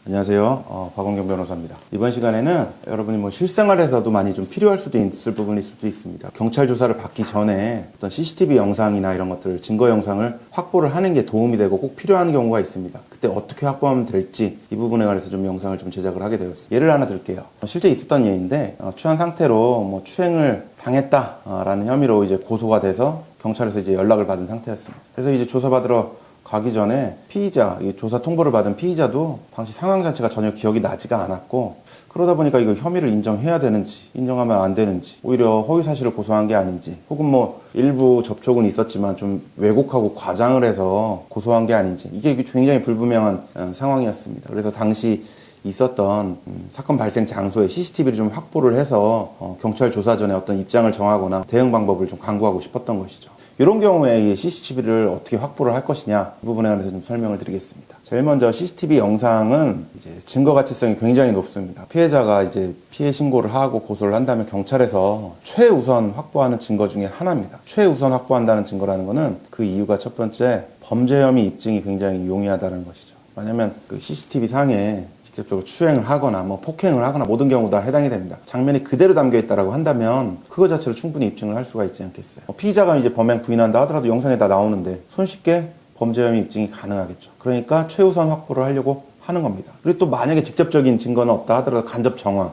안녕하세요. 박원경 변호사입니다. 이번 시간에는 여러분이 실생활에서도 많이 좀 필요할 수도 있을 부분일 수도 있습니다. 경찰 조사를 받기 전에 어떤 CCTV 영상이나 이런 것들, 증거 영상을 확보를 하는 게 도움이 되고 꼭 필요한 경우가 있습니다. 그때 어떻게 확보하면 될지 이 부분에 관해서 좀 영상을 좀 제작을 하게 되었습니다. 예를 하나 들게요. 실제 있었던 예인데 취한 상태로 추행을 당했다라는 혐의로 이제 고소가 돼서 경찰에서 이제 연락을 받은 상태였습니다. 그래서 이제 조사받으러 가기 전에 피의자, 조사 통보를 받은 피의자도 당시 상황 자체가 전혀 기억이 나지가 않았고, 그러다 보니까 이거 혐의를 인정해야 되는지 인정하면 안 되는지, 오히려 허위 사실을 고소한 게 아닌지, 혹은 일부 접촉은 있었지만 좀 왜곡하고 과장을 해서 고소한 게 아닌지, 이게 굉장히 불분명한 상황이었습니다. 그래서 당시 있었던 사건 발생 장소에 CCTV를 좀 확보를 해서 경찰 조사 전에 어떤 입장을 정하거나 대응 방법을 좀 강구하고 싶었던 것이죠. 이런 경우에 이 CCTV를 어떻게 확보를 할 것이냐, 이 부분에 관해서 좀 설명을 드리겠습니다. 제일 먼저 CCTV 영상은 이제 증거 가치성이 굉장히 높습니다. 피해자가 이제 피해 신고를 하고 고소를 한다면 경찰에서 최우선 확보하는 증거 중에 하나입니다. 최우선 확보한다는 증거라는 것은 그 이유가 첫 번째, 범죄 혐의 입증이 굉장히 용이하다는 것이죠. 왜냐하면 그 CCTV 상에 직접적으로 추행을 하거나 폭행을 하거나 모든 경우 다 해당이 됩니다. 장면이 그대로 담겨 있다라고 한다면 그거 자체로 충분히 입증을 할 수가 있지 않겠어요. 피의자가 이제 범행 부인한다 하더라도 영상에 다 나오는데 손쉽게 범죄 혐의 입증이 가능하겠죠. 그러니까 최우선 확보를 하려고 하는 겁니다. 그리고 또 만약에 직접적인 증거는 없다 하더라도 간접 정황,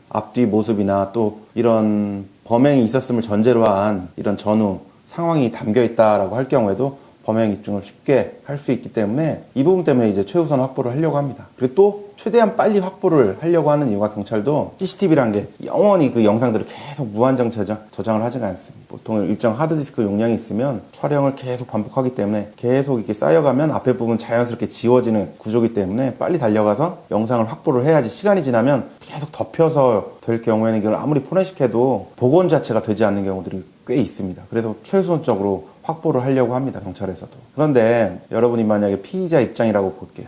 앞뒤 모습이나 또 이런 범행이 있었음을 전제로 한 이런 전후 상황이 담겨 있다라고 할 경우에도 범행 입증을 쉽게 할 수 있기 때문에 이 부분 때문에 이제 최우선 확보를 하려고 합니다. 그리고 또 최대한 빨리 확보를 하려고 하는 이유가, 경찰도 CCTV라는 게 영원히 그 영상들을 계속 무한정 저장을 하지가 않습니다. 보통 일정 하드디스크 용량이 있으면 촬영을 계속 반복하기 때문에 계속 이렇게 쌓여가면 앞에 부분 자연스럽게 지워지는 구조이기 때문에 빨리 달려가서 영상을 확보를 해야지, 시간이 지나면 계속 덮여서 될 경우에는 이걸 아무리 포렌식해도 복원 자체가 되지 않는 경우들이 꽤 있습니다. 그래서 최우선적으로 확보를 하려고 합니다, 경찰에서도. 그런데 여러분이 만약에 피의자 입장이라고 볼게요.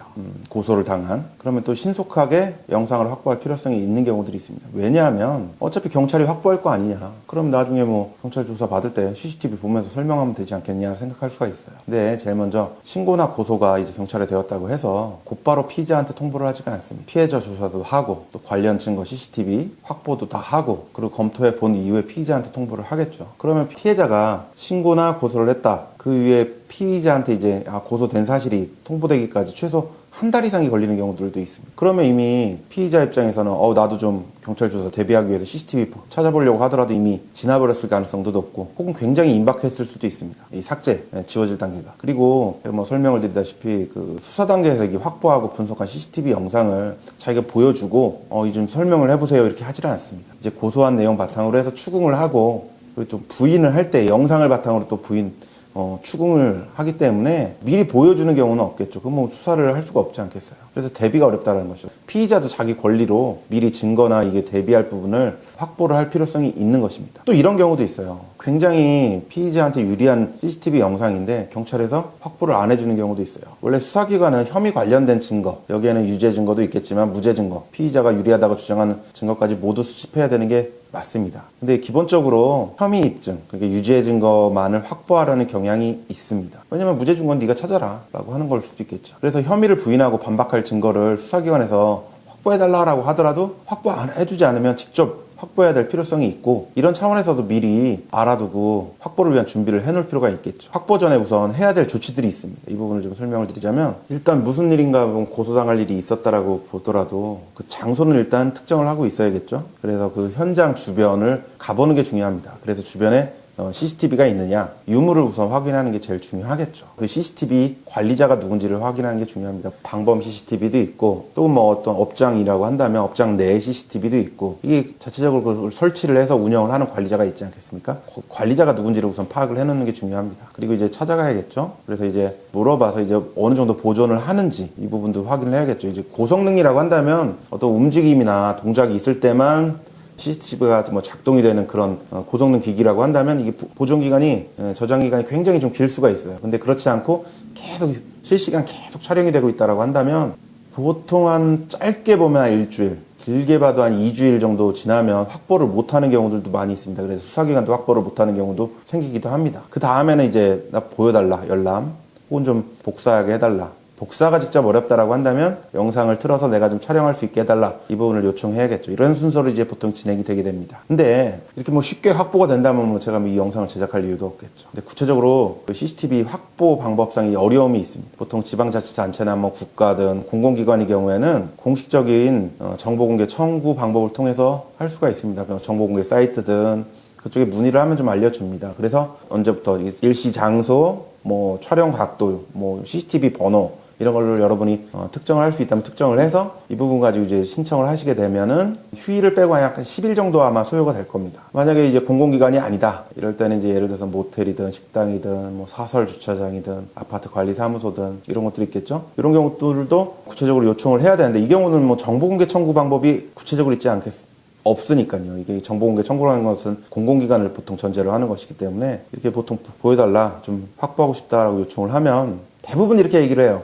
고소를 당한. 그러면 또 신속하게 영상을 확보할 필요성이 있는 경우들이 있습니다. 왜냐하면 어차피 경찰이 확보할 거 아니냐. 그럼 나중에 경찰 조사 받을 때 CCTV 보면서 설명하면 되지 않겠냐 생각할 수가 있어요. 근데 제일 먼저 신고나 고소가 이제 경찰에 되었다고 해서 곧바로 피의자한테 통보를 하지가 않습니다. 피해자 조사도 하고 또 관련 증거 CCTV 확보도 다 하고, 그리고 검토해 본 이후에 피의자한테 통보를 하겠죠. 그러면 피해자가 신고나 고소를 했다. 그 위에 피의자한테 이제 고소된 사실이 통보되기까지 최소 한 달 이상이 걸리는 경우들도 있습니다. 그러면 이미 피의자 입장에서는 나도 좀 경찰 조사 대비하기 위해서 CCTV 찾아보려고 하더라도 이미 지나버렸을 가능성도 높고, 혹은 굉장히 임박했을 수도 있습니다. 이 삭제, 지워질 단계가. 그리고 설명을 드리다시피 그 수사 단계에서 이게 확보하고 분석한 CCTV 영상을 자기가 보여주고 좀 설명을 해보세요 이렇게 하지는 않습니다. 이제 고소한 내용 바탕으로 해서 추궁을 하고, 그리고 좀 부인을 할 때 영상을 바탕으로 또 추궁을 하기 때문에 미리 보여주는 경우는 없겠죠. 그럼 수사를 할 수가 없지 않겠어요. 그래서 대비가 어렵다는 것이죠. 피의자도 자기 권리로 미리 증거나 이게 대비할 부분을 확보를 할 필요성이 있는 것입니다. 또 이런 경우도 있어요. 굉장히 피의자한테 유리한 CCTV 영상인데 경찰에서 확보를 안 해주는 경우도 있어요. 원래 수사기관은 혐의 관련된 증거, 여기에는 유죄 증거도 있겠지만 무죄 증거, 피의자가 유리하다고 주장하는 증거까지 모두 수집해야 되는 게 맞습니다. 근데 기본적으로 혐의 입증, 그러니까 유죄 증거만을 확보하라는 경향이 있습니다. 왜냐면 무죄 증거는 네가 찾아라 라고 하는 걸 수도 있겠죠. 그래서 혐의를 부인하고 반박할 증거를 수사기관에서 확보해달라고 하더라도 확보 안 해주지 않으면 직접 확보해야 될 필요성이 있고, 이런 차원에서도 미리 알아두고 확보를 위한 준비를 해놓을 필요가 있겠죠. 확보 전에 우선 해야 될 조치들이 있습니다. 이 부분을 좀 설명을 드리자면, 일단 무슨 일인가 고소당할 일이 있었다라고 보더라도 그 장소는 일단 특정을 하고 있어야겠죠. 그래서 그 현장 주변을 가보는 게 중요합니다. 그래서 주변에 CCTV가 있느냐, 유무를 우선 확인하는 게 제일 중요하겠죠. 그 CCTV 관리자가 누군지를 확인하는 게 중요합니다. 방범 CCTV도 있고, 또 어떤 업장이라고 한다면 업장 내 CCTV도 있고, 이게 자체적으로 그걸 설치를 해서 운영을 하는 관리자가 있지 않겠습니까? 그 관리자가 누군지를 우선 파악을 해놓는 게 중요합니다. 그리고 이제 찾아가야겠죠. 그래서 이제 물어봐서 이제 어느 정도 보존을 하는지 이 부분도 확인을 해야겠죠. 이제 고성능이라고 한다면 어떤 움직임이나 동작이 있을 때만 CCTV가 작동이 되는 그런 고성능 기기라고 한다면 이게 보존기간이, 저장기간이 굉장히 좀 길 수가 있어요. 근데 그렇지 않고 계속 실시간 계속 촬영이 되고 있다라고 한다면 보통 한 짧게 보면 한 일주일, 길게 봐도 한 2주일 정도 지나면 확보를 못하는 경우들도 많이 있습니다. 그래서 수사기관도 확보를 못하는 경우도 생기기도 합니다. 그 다음에는 이제 나 보여달라, 열람, 혹은 좀 복사하게 해달라, 복사가 직접 어렵다라고 한다면 영상을 틀어서 내가 좀 촬영할 수 있게 해달라, 이 부분을 요청해야겠죠. 이런 순서로 이제 보통 진행이 되게 됩니다. 근데 이렇게 뭐 쉽게 확보가 된다면 뭐 제가 이 영상을 제작할 이유도 없겠죠. 근데 구체적으로 그 CCTV 확보 방법상 어려움이 있습니다. 보통 지방자치단체나 뭐 국가든 공공기관의 경우에는 공식적인 정보 공개 청구 방법을 통해서 할 수가 있습니다. 정보 공개 사이트든 그쪽에 문의를 하면 좀 알려줍니다. 그래서 언제부터 일시 장소, 뭐 촬영 각도, 뭐 CCTV 번호 이런 걸로 여러분이 특정을 할 수 있다면 특정을 해서 이 부분 가지고 이제 신청을 하시게 되면은 휴일을 빼고 한 약간 10일 정도 아마 소요가 될 겁니다. 만약에 이제 공공기관이 아니다, 이럴 때는 이제 예를 들어서 모텔이든 식당이든 뭐 사설 주차장이든 아파트 관리 사무소든 이런 것들이 있겠죠. 이런 경우들도 구체적으로 요청을 해야 되는데, 이 경우는 뭐 정보공개 청구 방법이 구체적으로 있지 않겠습니까? 없으니까요. 이게 정보공개 청구라는 것은 공공기관을 보통 전제로 하는 것이기 때문에 이렇게 보통 보여달라, 좀 확보하고 싶다라고 요청을 하면 대부분 이렇게 얘기를 해요.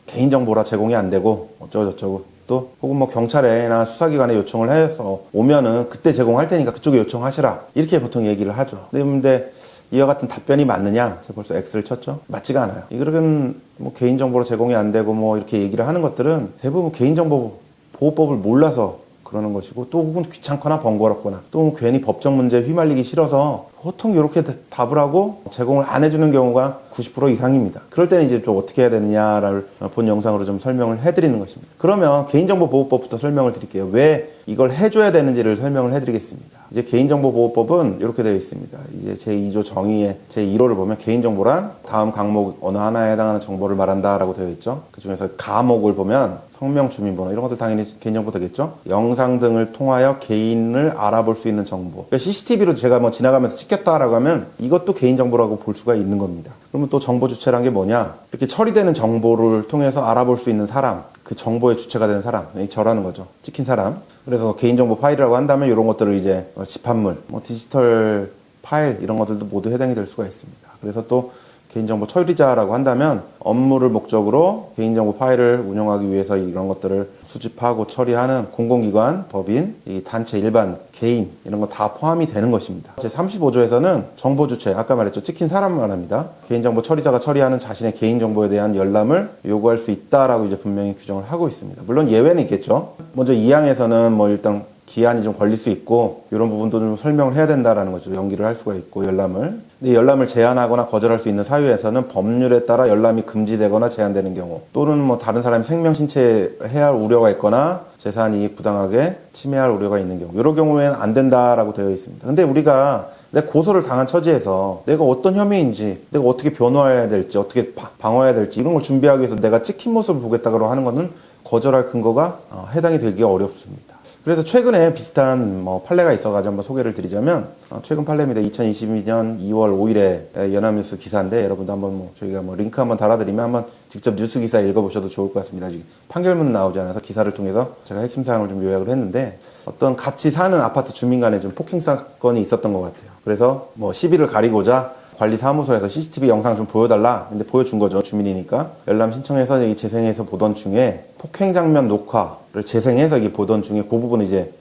개인정보라 제공이 안 되고 어쩌고저쩌고, 또 혹은 뭐 경찰에나 수사기관에 요청을 해서 오면은 그때 제공할 테니까 그쪽에 요청하시라, 이렇게 보통 얘기를 하죠. 근데 이와 같은 답변이 맞느냐? 제가 벌써 X를 쳤죠? 맞지가 않아요. 이거는 뭐 개인정보로 제공이 안 되고 뭐 이렇게 얘기를 하는 것들은 대부분 개인정보 보호법을 몰라서 그러는 것이고, 또 혹은 귀찮거나 번거롭거나, 또 괜히 법적 문제에 휘말리기 싫어서 보통 이렇게 답을 하고 제공을 안 해주는 경우가 90% 이상입니다. 그럴 때는 이제 좀 어떻게 해야 되느냐를 본 영상으로 좀 설명을 해드리는 것입니다. 그러면 개인정보보호법부터 설명을 드릴게요. 왜 이걸 해줘야 되는지를 설명을 해드리겠습니다. 이제 개인정보보호법은 이렇게 되어 있습니다. 이제 제2조 정의의 제1호를 보면 개인정보란 다음 항목 어느 하나에 해당하는 정보를 말한다라고 되어 있죠. 그 중에서 가목을 보면 성명, 주민번호 이런 것들 당연히 개인정보 되겠죠. 영상 등을 통하여 개인을 알아볼 수 있는 정보. 그러니까 CCTV로 제가 뭐 지나가면서 찍혔다라고 하면 이것도 개인정보라고 볼 수가 있는 겁니다. 그러면 또 정보 주체란 게 뭐냐? 이렇게 처리되는 정보를 통해서 알아볼 수 있는 사람, 그 정보의 주체가 되는 사람, 저라는 거죠. 찍힌 사람. 그래서 개인정보 파일이라고 한다면 이런 것들을 이제 집합물, 뭐 디지털 파일 이런 것들도 모두 해당이 될 수가 있습니다. 그래서 또 개인정보 처리자라고 한다면 업무를 목적으로 개인정보 파일을 운영하기 위해서 이런 것들을 수집하고 처리하는 공공기관, 법인, 이 단체, 일반, 개인 이런 거 다 포함이 되는 것입니다. 제35조에서는 정보 주체, 아까 말했죠. 찍힌 사람만 합니다. 개인정보 처리자가 처리하는 자신의 개인정보에 대한 열람을 요구할 수 있다라고 이제 분명히 규정을 하고 있습니다. 물론 예외는 있겠죠. 먼저 2항에서는 뭐 일단 기한이 좀 걸릴 수 있고 이런 부분도 좀 설명을 해야 된다라는 거죠. 연기를 할 수가 있고 열람을. 근데 열람을 제한하거나 거절할 수 있는 사유에서는 법률에 따라 열람이 금지되거나 제한되는 경우, 또는 뭐 다른 사람의 생명, 신체에 해할 우려가 있거나 재산 이익 부당하게 침해할 우려가 있는 경우, 이런 경우에는 안 된다라고 되어 있습니다. 근데 우리가 내 고소를 당한 처지에서 내가 어떤 혐의인지, 내가 어떻게 변호해야 될지, 어떻게 방어해야 될지 이런 걸 준비하기 위해서 내가 찍힌 모습을 보겠다고 하는 것은 거절할 근거가 해당이 되기가 어렵습니다. 그래서 최근에 비슷한 판례가 있어가지고 한번 소개를 드리자면, 최근 판례입니다. 2022년 2월 5일에 연합뉴스 기사인데, 여러분도 한번 저희가 링크 한번 달아드리면 한번 직접 뉴스 기사 읽어보셔도 좋을 것 같습니다. 아직 판결문은 나오지 않아서 기사를 통해서 제가 핵심 사항을 좀 요약을 했는데, 어떤 같이 사는 아파트 주민 간에 좀 폭행 사건이 있었던 것 같아요. 그래서 시비를 가리고자 관리사무소에서 CCTV 영상 좀 보여달라. 근데 보여준 거죠. 주민이니까. 열람 신청해서 재생해서 보던 중에 폭행 장면 녹화를 재생해서 보던 중에 그 부분을 이제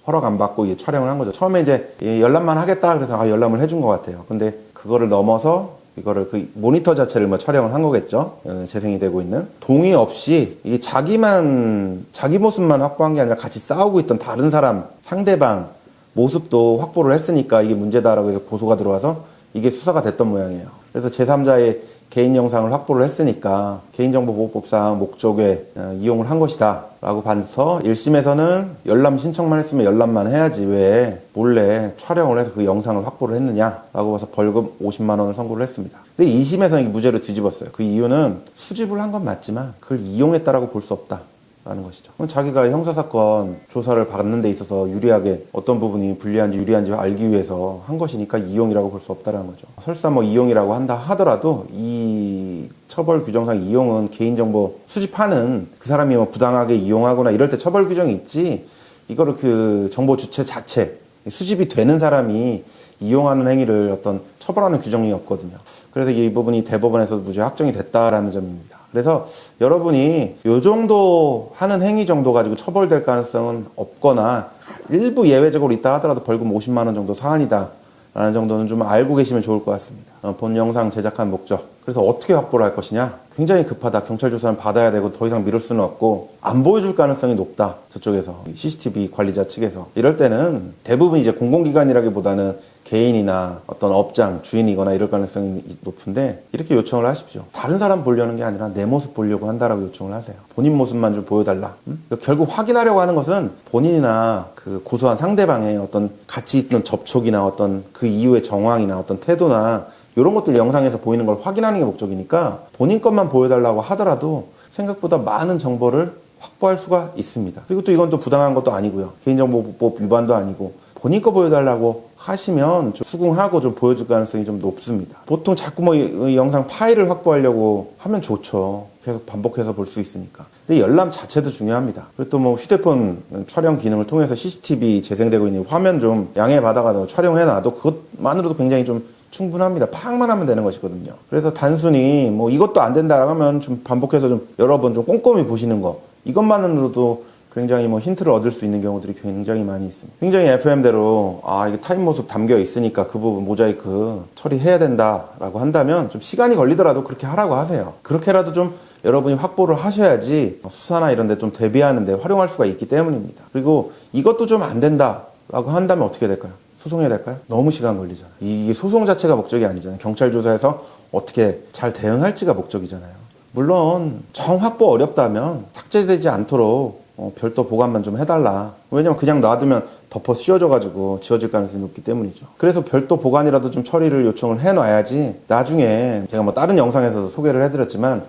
허락 안 받고 이제 촬영을 한 거죠. 처음에 이제 열람만 하겠다 그래서 열람을 해준 것 같아요. 근데 그거를 넘어서 이거를 그 모니터 자체를 촬영을 한 거겠죠. 재생이 되고 있는. 동의 없이 이게 자기 모습만 확보한 게 아니라 같이 싸우고 있던 다른 사람, 상대방 모습도 확보를 했으니까 이게 문제다라고 해서 고소가 들어와서 이게 수사가 됐던 모양이에요. 그래서 제3자의 개인 영상을 확보를 했으니까 개인정보보호법상 목적에 이용을 한 것이다 라고 봐서 1심에서는 열람 신청만 했으면 열람만 해야지 왜 몰래 촬영을 해서 그 영상을 확보를 했느냐 라고 봐서 벌금 50만 원을 선고를 했습니다. 근데 2심에서는 무죄로 뒤집었어요. 그 이유는 수집을 한 건 맞지만 그걸 이용했다라고 볼 수 없다 라는 것이죠. 자기가 형사사건 조사를 받는 데 있어서 유리하게 어떤 부분이 불리한지 유리한지 알기 위해서 한 것이니까 이용이라고 볼 수 없다는 거죠. 설사 이용이라고 한다 하더라도 이 처벌 규정상 이용은 개인정보 수집하는 그 사람이 부당하게 이용하거나 이럴 때 처벌 규정이 있지, 이거를 그 정보 주체 자체 수집이 되는 사람이 이용하는 행위를 어떤 처벌하는 규정이 없거든요. 그래서 이 부분이 대법원에서 무죄 확정이 됐다라는 점입니다. 그래서 여러분이 요 정도 하는 행위 정도 가지고 처벌될 가능성은 없거나 일부 예외적으로 있다 하더라도 벌금 50만 원 정도 사안이다 라는 정도는 좀 알고 계시면 좋을 것 같습니다. 본 영상 제작한 목적, 그래서 어떻게 확보를 할 것이냐? 굉장히 급하다. 경찰 조사는 받아야 되고 더 이상 미룰 수는 없고 안 보여줄 가능성이 높다. 저쪽에서 CCTV 관리자 측에서. 이럴 때는 대부분 이제 공공기관이라기보다는 개인이나 어떤 업장 주인이거나 이럴 가능성이 높은데 이렇게 요청을 하십시오. 다른 사람 보려는 게 아니라 내 모습 보려고 한다라고 요청을 하세요. 본인 모습만 좀 보여달라. 결국 확인하려고 하는 것은 본인이나 그 고소한 상대방의 어떤 같이 있던 접촉이나 어떤 그 이후의 정황이나 어떤 태도나 이런 것들 영상에서 보이는 걸 확인하는 게 목적이니까 본인 것만 보여달라고 하더라도 생각보다 많은 정보를 확보할 수가 있습니다. 그리고 또 이건 또 부당한 것도 아니고요. 개인정보법 위반도 아니고 본인 거 보여달라고 하시면 좀 수긍하고 좀 보여줄 가능성이 좀 높습니다. 보통 자꾸 뭐 이 영상 파일을 확보하려고 하면 좋죠. 계속 반복해서 볼 수 있으니까. 근데 열람 자체도 중요합니다. 그리고 또 뭐 휴대폰 촬영 기능을 통해서 CCTV 재생되고 있는 화면 좀 양해 받아가지고 촬영해놔도 그것만으로도 굉장히 좀 충분합니다. 파악만 하면 되는 것이거든요. 그래서 단순히 뭐 이것도 안 된다 하면 좀 반복해서 좀 여러 번 좀 꼼꼼히 보시는 거 이것만으로도 굉장히 뭐 힌트를 얻을 수 있는 경우들이 굉장히 많이 있습니다. 굉장히 FM대로 이게 타인 모습 담겨 있으니까 그 부분 모자이크 처리해야 된다라고 한다면 좀 시간이 걸리더라도 그렇게 하라고 하세요. 그렇게라도 좀 여러분이 확보를 하셔야지 수사나 이런 데 좀 대비하는 데 활용할 수가 있기 때문입니다. 그리고 이것도 좀 안 된다라고 한다면 어떻게 될까요? 소송해야 될까요? 너무 시간 걸리잖아요. 이게 소송 자체가 목적이 아니잖아요. 경찰 조사에서 어떻게 잘 대응할지가 목적이잖아요. 물론 정 확보 어렵다면 삭제되지 않도록 별도 보관만 좀 해달라. 왜냐면 그냥 놔두면 덮어 씌워져가지고 지워질 가능성이 높기 때문이죠. 그래서 별도 보관이라도 좀 처리를 요청을 해놔야지 나중에 제가 뭐 다른 영상에서도 소개를 해드렸지만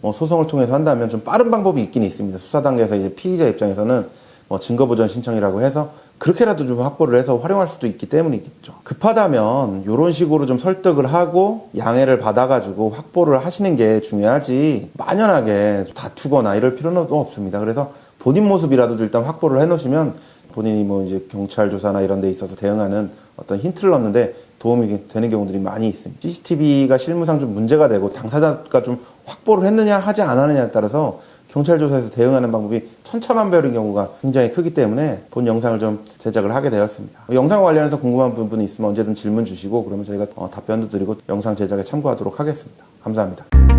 뭐 소송을 통해서 한다면 좀 빠른 방법이 있긴 있습니다. 수사 단계에서 이제 피의자 입장에서는 뭐 증거보전 신청이라고 해서 그렇게라도 좀 확보를 해서 활용할 수도 있기 때문이겠죠. 급하다면 이런 식으로 좀 설득을 하고 양해를 받아가지고 확보를 하시는 게 중요하지 만연하게 다투거나 이럴 필요는 없습니다. 그래서 본인 모습이라도 일단 확보를 해놓으시면 본인이 뭐 이제 경찰 조사나 이런 데 있어서 대응하는 어떤 힌트를 얻는데 도움이 되는 경우들이 많이 있습니다. CCTV가 실무상 좀 문제가 되고 당사자가 좀 확보를 했느냐 하지 않았느냐에 따라서 경찰 조사에서 대응하는 방법이 천차만별인 경우가 굉장히 크기 때문에 본 영상을 좀 제작을 하게 되었습니다. 영상 관련해서 궁금한 부분이 있으면 언제든 질문 주시고 그러면 저희가 답변도 드리고 영상 제작에 참고하도록 하겠습니다. 감사합니다.